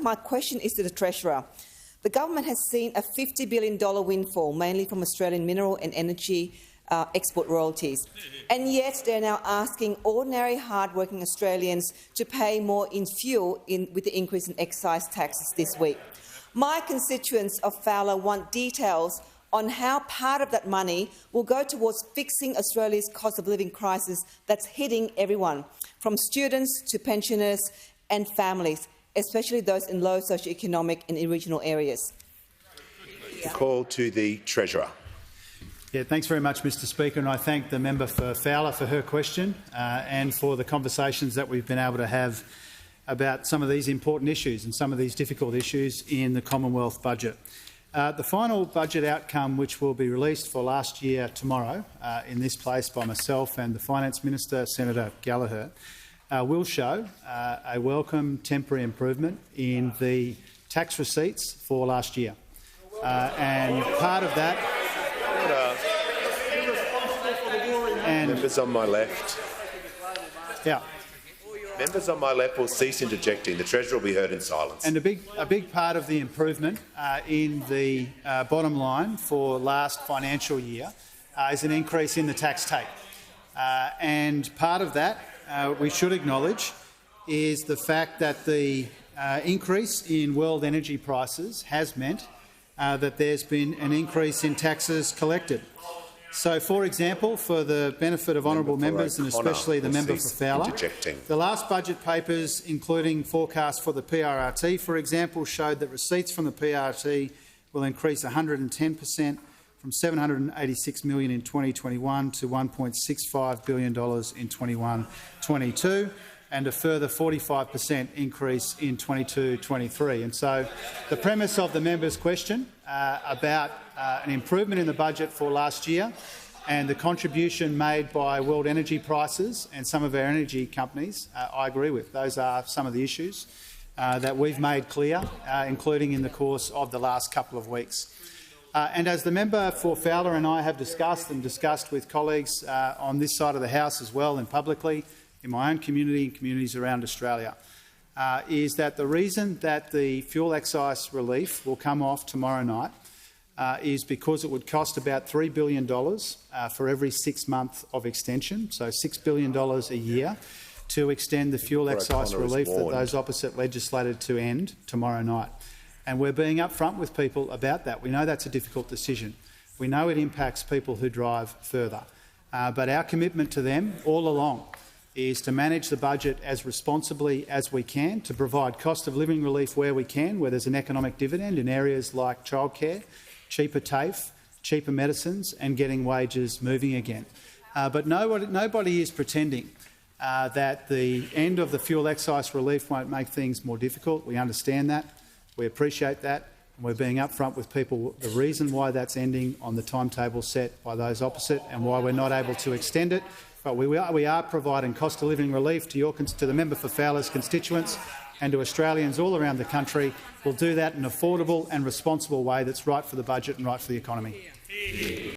my question is to the Treasurer. The government has seen a $50 billion windfall, mainly from Australian mineral and energy export royalties, and yet they're now asking ordinary, hard-working Australians to pay more in fuel with the increase in excise taxes this week. My constituents of Fowler want details on how part of that money will go towards fixing Australia's cost of living crisis that's hitting everyone, from students to pensioners and families, especially those in low socioeconomic and regional areas. The call to the Treasurer. Yeah, thanks very much, Mr Speaker, and I thank the member for Fowler for her question and for the conversations that we've been able to have about some of these important issues and some of these difficult issues in the Commonwealth budget. The final budget outcome, which will be released for last year tomorrow in this place by myself and the Finance Minister, Senator Gallagher, will show a welcome temporary improvement in the tax receipts for last year. And part of that... Members on my left. Yeah. Members on my left will cease interjecting. The Treasurer will be heard in silence. And a big part of the improvement in the bottom line for last financial year is an increase in the tax take. And part of that, we should acknowledge, is the fact that the increase in world energy prices has meant that there's been an increase in taxes collected. So, for example, for the benefit of honourable members and especially the member for Fowler, the last budget papers, including forecasts for the PRRT, for example, showed that receipts from the PRRT will increase 110% from $786 million in 2021 to $1.65 billion in 21-22, and a further 45% increase in 22-23. And so the premise of the member's question about an improvement in the budget for last year and the contribution made by world energy prices and some of our energy companies, I agree with. Those are some of the issues that we've made clear, including in the course of the last couple of weeks. And as the member for Fowler and I have discussed with colleagues on this side of the House as well and publicly, in my own community and communities around Australia, is that the reason that the fuel excise relief will come off tomorrow night is because it would cost about $3 billion for every 6 months of extension, so $6 billion a year, to extend the fuel excise relief that those opposite legislated to end tomorrow night. And we're being upfront with people about that. We know that's a difficult decision. We know it impacts people who drive further. But our commitment to them all along is to manage the budget as responsibly as we can, to provide cost of living relief where we can, where there's an economic dividend in areas like childcare, cheaper TAFE, cheaper medicines and getting wages moving again. But nobody is pretending that the end of the fuel excise relief won't make things more difficult. We understand that. We appreciate that. And we're being upfront with people the reason why that's ending on the timetable set by those opposite and why we're not able to extend it. But we are providing cost of living relief to the member for Fowler's constituents and to Australians all around the country. We'll do that in an affordable and responsible way that's right for the budget and right for the economy.